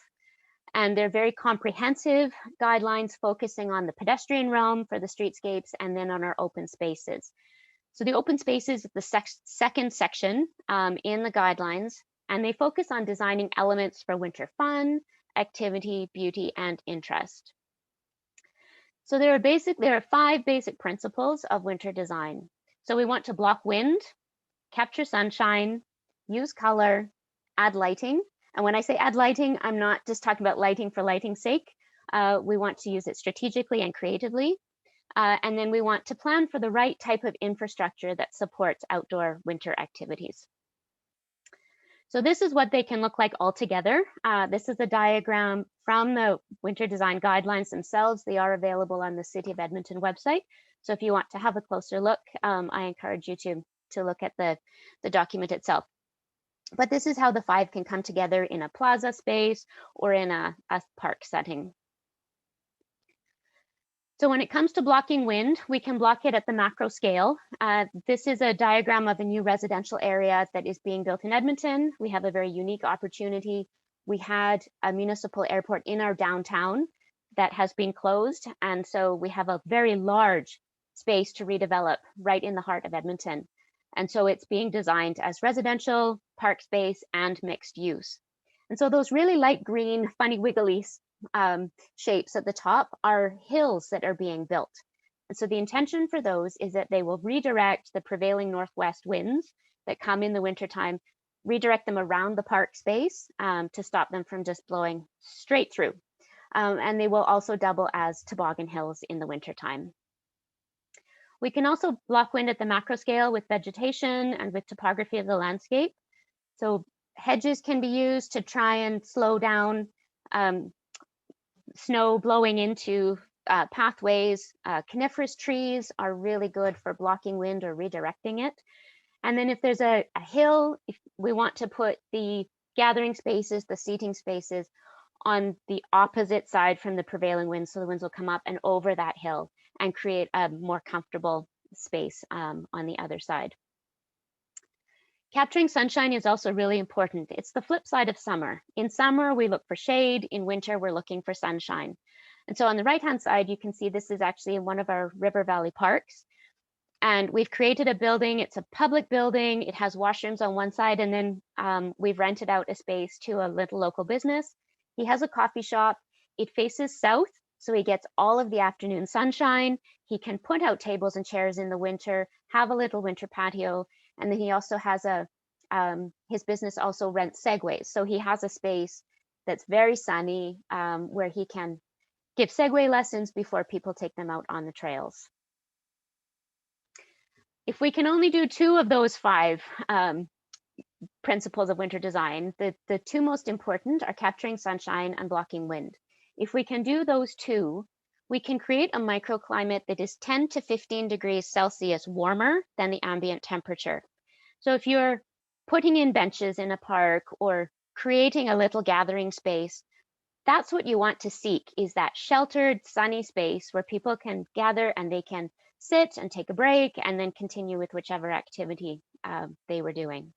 D: And they're very comprehensive guidelines focusing on the pedestrian realm for the streetscapes, and then on our open spaces. So the open spaces is the second section in the guidelines, and they focus on designing elements for winter fun, activity, beauty, and interest. So there are 5 basic principles of winter design. So we want to block wind, capture sunshine, use color, add lighting. And when I say add lighting, I'm not just talking about lighting for lighting's sake. We want to use it strategically and creatively. And then we want to plan for the right type of infrastructure that supports outdoor winter activities. So this is what they can look like all together. This is a diagram from the winter design guidelines themselves. They are available on the City of Edmonton website. So if you want to have a closer look, I encourage you to look at the document itself. But this is how the 5 can come together in a plaza space or in a park setting. So when it comes to blocking wind, we can block it at the macro scale. This is a diagram of a new residential area that is being built in Edmonton. We have a very unique opportunity. We had a municipal airport in our downtown that has been closed. And so we have a very large space to redevelop right in the heart of Edmonton. And so it's being designed as residential, park space, and mixed use. And so those really light green, funny wiggly shapes at the top are hills that are being built. And so the intention for those is that they will redirect the prevailing northwest winds that come in the wintertime, redirect them around the park space to stop them from just blowing straight through. And they will also double as toboggan hills in the wintertime. We can also block wind at the macro scale with vegetation and with topography of the landscape. So hedges can be used to try and slow down snow blowing into pathways. Coniferous trees are really good for blocking wind or redirecting it. And then if there's a hill, if we want to put the gathering spaces, the seating spaces on the opposite side from the prevailing winds, so the winds will come up and over that hill and create a more comfortable space on the other side. Capturing sunshine is also really important. It's the flip side of summer. In summer, we look for shade. In winter, we're looking for sunshine. And so on the right-hand side, you can see this is actually in one of our River Valley parks. And we've created a building. It's a public building. It has washrooms on one side, and then we've rented out a space to a little local business. He has a coffee shop. It faces south, so he gets all of the afternoon sunshine. He can put out tables and chairs in the winter, have a little winter patio, and then he also has his business also rents segways. So he has a space that's very sunny where he can give Segway lessons before people take them out on the trails. If we can only do 2 of those 5 principles of winter design, the 2 most important are capturing sunshine and blocking wind. If we can do those 2, we can create a microclimate that is 10 to 15 degrees Celsius warmer than the ambient temperature. So if you're putting in benches in a park or creating a little gathering space, that's what you want to seek, is that sheltered, sunny space where people can gather and they can sit and take a break and then continue with whichever activity they were doing.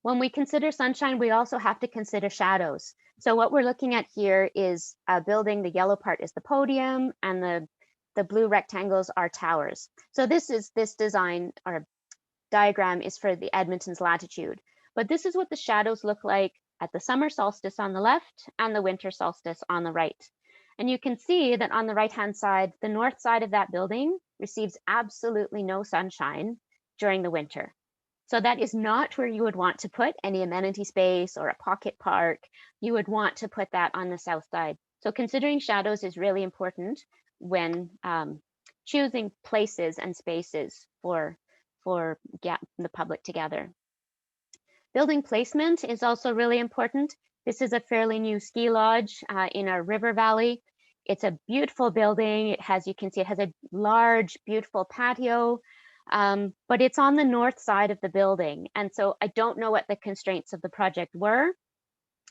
D: When we consider sunshine, we also have to consider shadows. So what we're looking at here is a building. The yellow part is the podium, and the the blue rectangles are towers. So this design or diagram is for the Edmonton's latitude, but this is what the shadows look like at the summer solstice on the left and the winter solstice on the right. And you can see that on the right-hand side, the north side of that building receives absolutely no sunshine during the winter. So that is not where you would want to put any amenity space or a pocket park. You would want to put that on the south side. So considering shadows is really important when choosing places and spaces for the public to gather. Building placement is also really important. This is a fairly new ski lodge in our river valley. It's a beautiful building. It has, you can see, it has a large, beautiful patio, but it's on the north side of the building. And so I don't know what the constraints of the project were,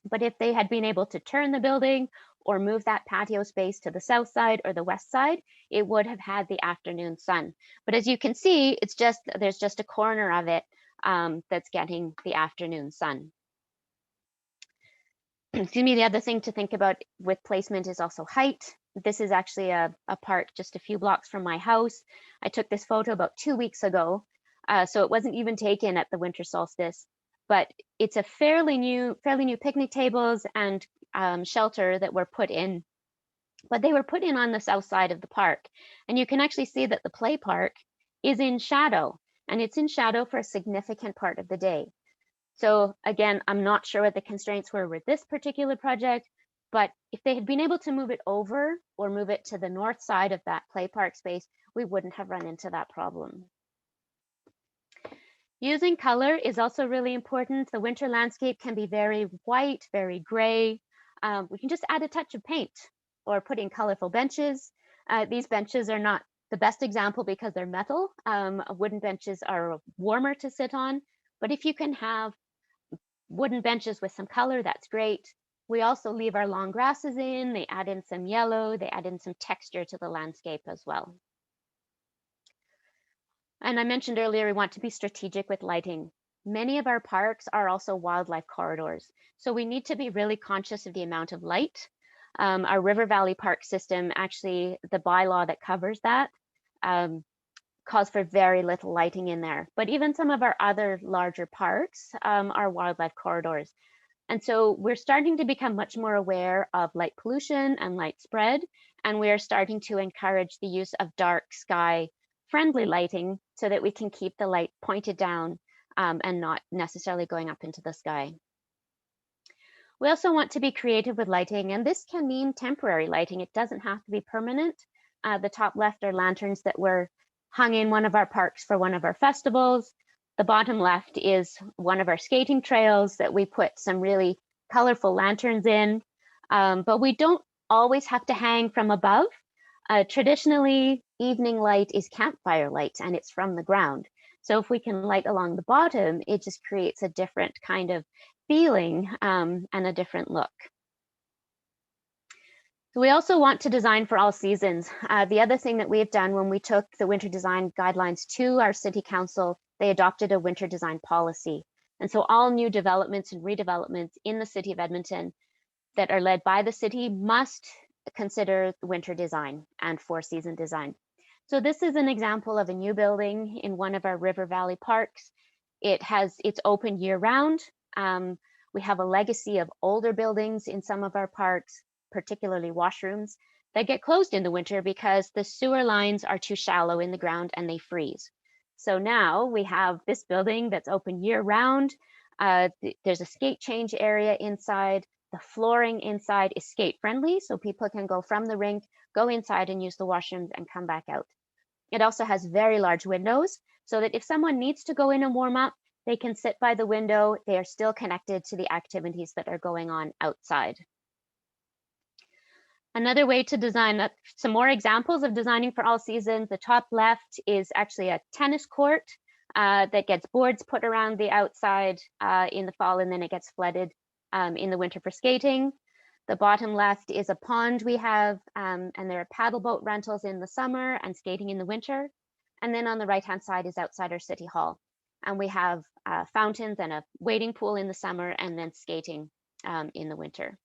D: but if they had been able to turn the building or move that patio space to the south side or the west side, it would have had the afternoon sun. But as you can see, it's just, there's just a corner of it that's getting the afternoon sun. Excuse me, the other thing to think about with placement is also height. This is actually a park just a few blocks from my house. I took this photo about 2 weeks ago, so it wasn't even taken at the winter solstice, but it's a fairly new picnic tables and shelter that were put in, but they were put in on the south side of the park. And you can actually see that the play park is in shadow, and it's in shadow for a significant part of the day. So again, I'm not sure what the constraints were with this particular project, but if they had been able to move it over or move it to the north side of that play park space, we wouldn't have run into that problem. Using color is also really important. The winter landscape can be very white, very gray. We can just add a touch of paint or put in colorful benches. These benches are not the best example because they're metal. Wooden benches are warmer to sit on, but if you can have wooden benches with some color, that's great. We also leave our long grasses in, they add in some yellow, they add in some texture to the landscape as well. And I mentioned earlier, we want to be strategic with lighting. Many of our parks are also wildlife corridors, so we need to be really conscious of the amount of light. Our River Valley Park system, actually the bylaw that covers that, calls for very little lighting in there. But even some of our other larger parks are wildlife corridors. And so we're starting to become much more aware of light pollution and light spread, and we are starting to encourage the use of dark sky friendly lighting so that we can keep the light pointed down and not necessarily going up into the sky. We also want to be creative with lighting, and this can mean temporary lighting. It doesn't have to be permanent. The top left are lanterns that were hung in one of our parks for one of our festivals. The bottom left is one of our skating trails that we put some really colorful lanterns in, but we don't always have to hang from above. Traditionally, evening light is campfire light and it's from the ground. So if we can light along the bottom, it just creates a different kind of feeling and a different look. So we also want to design for all seasons. The other thing that we've done when we took the winter design guidelines to our city council, they adopted a winter design policy. And so all new developments and redevelopments in the city of Edmonton that are led by the city must consider winter design and four-season design. So this is an example of a new building in one of our River Valley parks. It's open year-round. We have a legacy of older buildings in some of our parks, particularly washrooms, that get closed in the winter because the sewer lines are too shallow in the ground and they freeze. So now we have this building that's open year-round. There's a skate change area inside. The flooring inside is skate friendly, so people can go from the rink, go inside and use the washrooms and come back out. It also has very large windows so that if someone needs to go in and warm up, they can sit by the window. They are still connected to the activities that are going on outside. Another way to design, some more examples of designing for all seasons. The top left is actually a tennis court that gets boards put around the outside in the fall, and then it gets flooded in the winter for skating. The bottom left is a pond we have, and there are paddle boat rentals in the summer and skating in the winter. And then on the right-hand side is outside our city hall. And we have fountains and a wading pool in the summer and then skating in the winter.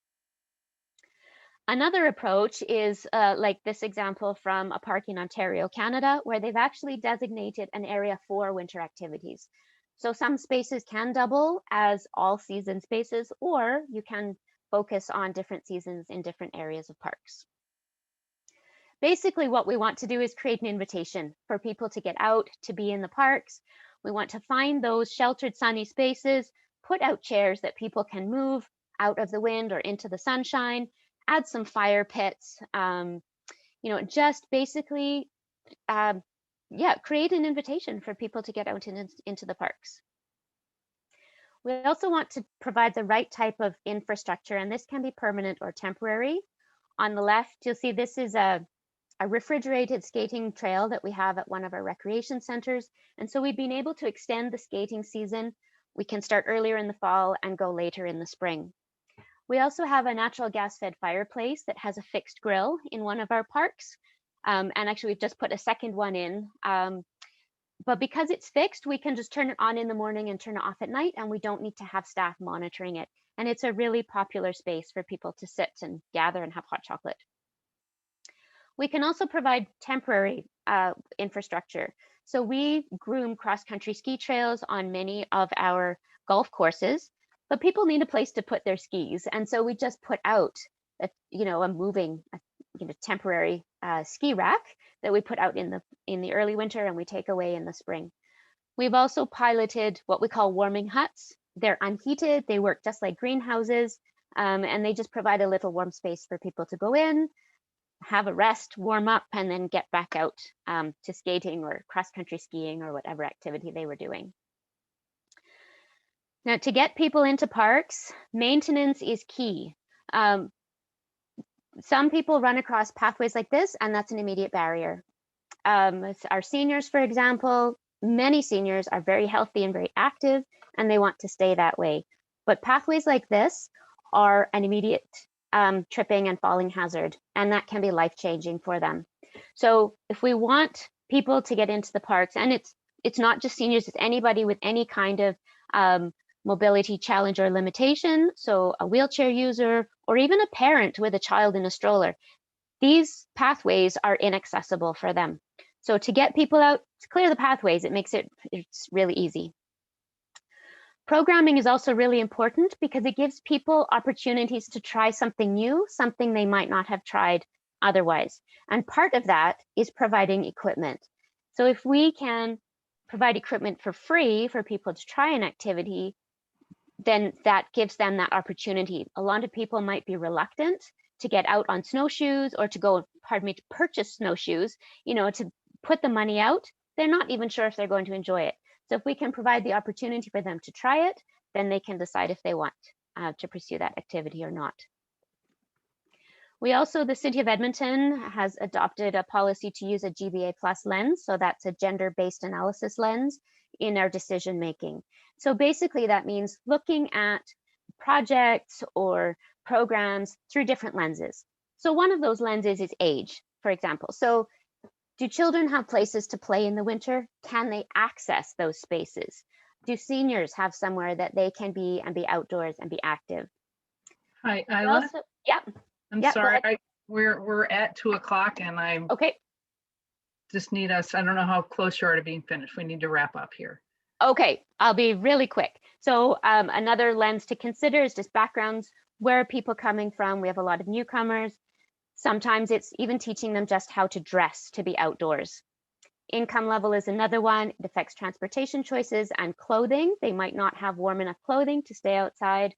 D: Another approach is like this example from a park in Ontario, Canada, where they've actually designated an area for winter activities. So some spaces can double as all season spaces, or you can focus on different seasons in different areas of parks. Basically, what we want to do is create an invitation for people to get out, to be in the parks. We want to find those sheltered sunny spaces, put out chairs that people can move out of the wind or into the sunshine, add some fire pits, you know, just basically, yeah, create an invitation for people to get out into the parks. We also want to provide the right type of infrastructure, and this can be permanent or temporary. On the left, you'll see this is a refrigerated skating trail that we have at one of our recreation centers. And so we've been able to extend the skating season. We can start earlier in the fall and go later in the spring. We also have a natural gas-fed fireplace that has a fixed grill in one of our parks. And actually, we've just put a second one in. But because it's fixed, we can just turn it on in the morning and turn it off at night, and we don't need to have staff monitoring it. And it's a really popular space for people to sit and gather and have hot chocolate. We can also provide temporary infrastructure. So we groom cross-country ski trails on many of our golf courses, but people need a place to put their skis. And so we just put out a moving, temporary ski rack that we put out in the early winter and we take away in the spring. We've also piloted what we call warming huts. They're unheated, they work just like greenhouses, and they just provide a little warm space for people to go in, have a rest, warm up, and then get back out to skating or cross-country skiing or whatever activity they were doing. Now, to get people into parks, maintenance is key. Some people run across pathways like this, and that's an immediate barrier. Our seniors, for example, many seniors are very healthy and very active, and they want to stay that way. But pathways like this are an immediate tripping and falling hazard, and that can be life-changing for them. So if we want people to get into the parks, and it's not just seniors, it's anybody with any kind of mobility challenge or limitation, so a wheelchair user, or even a parent with a child in a stroller, these pathways are inaccessible for them. So to get people out, to clear the pathways, it's really easy. Programming is also really important because it gives people opportunities to try something new, something they might not have tried otherwise. And part of that is providing equipment. So if we can provide equipment for free for people to try an activity, then that gives them that opportunity. A lot of people might be reluctant to get out on snowshoes or to purchase snowshoes, to put the money out. They're not even sure if they're going to enjoy it. So if we can provide the opportunity for them to try it, then they can decide if they want to pursue that activity or not. The City of Edmonton has adopted a policy to use a GBA plus lens. So that's a gender-based analysis lens in our decision making. So basically that means looking at projects or programs through different lenses. So one of those lenses is age, for example. So do children have places to play in the winter? Can they access those spaces? Do seniors have somewhere that they can be and be outdoors and be active?
A: Hi, Isla.
D: Yeah.
A: I'm sorry, we're at 2 o'clock and I just need us, I don't know how close you are to being finished. We need to wrap up here.
D: Okay, I'll be really quick. So another lens to consider is just backgrounds. Where are people coming from? We have a lot of newcomers. Sometimes it's even teaching them just how to dress to be outdoors. Income level is another one. It affects transportation choices and clothing. They might not have warm enough clothing to stay outside.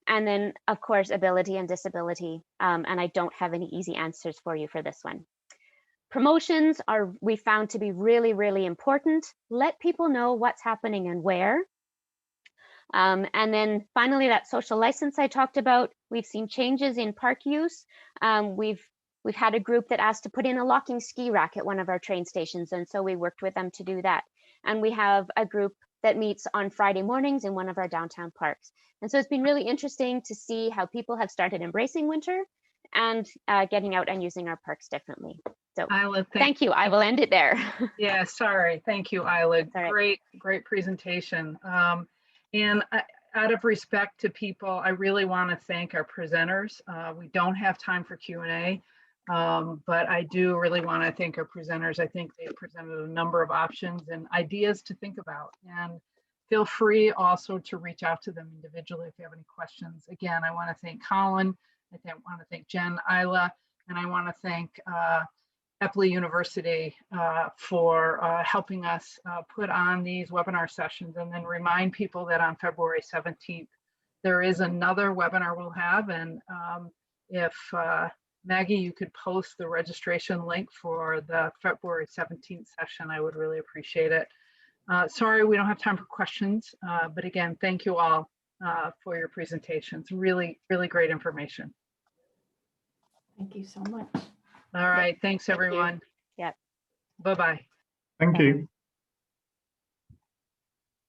D: And then, of course, ability and disability. And I don't have any easy answers for you for this one. Promotions we found to be really, really important. Let people know what's happening and where. And then finally, that social license I talked about, we've seen changes in park use. We've had a group that asked to put in a locking ski rack at one of our train stations. And so we worked with them to do that. And we have a group that meets on Friday mornings in one of our downtown parks. And so it's been really interesting to see how people have started embracing winter and getting out and using our parks differently. So
A: Isla,
D: thank you. I will end it there.
A: Yeah, sorry. Thank you, Isla.
D: Right.
A: Great presentation. And out of respect to people, I really want to thank our presenters. We don't have time for Q&A, but I do really want to thank our presenters. I think they presented a number of options and ideas to think about. And feel free also to reach out to them individually if you have any questions. Again, I want to thank Colin. I want to thank Jen, Isla, and I want to thank Epley University for helping us put on these webinar sessions, and then remind people that on February 17th, there is another webinar we'll have. And if Maggie, you could post the registration link for the February 17th session, I would really appreciate it. Sorry, we don't have time for questions, but again, thank you all for your presentations. Really, really great information.
B: Thank you so much.
A: All right, thanks everyone.
D: Yep.
A: Bye-bye.
C: Thank you.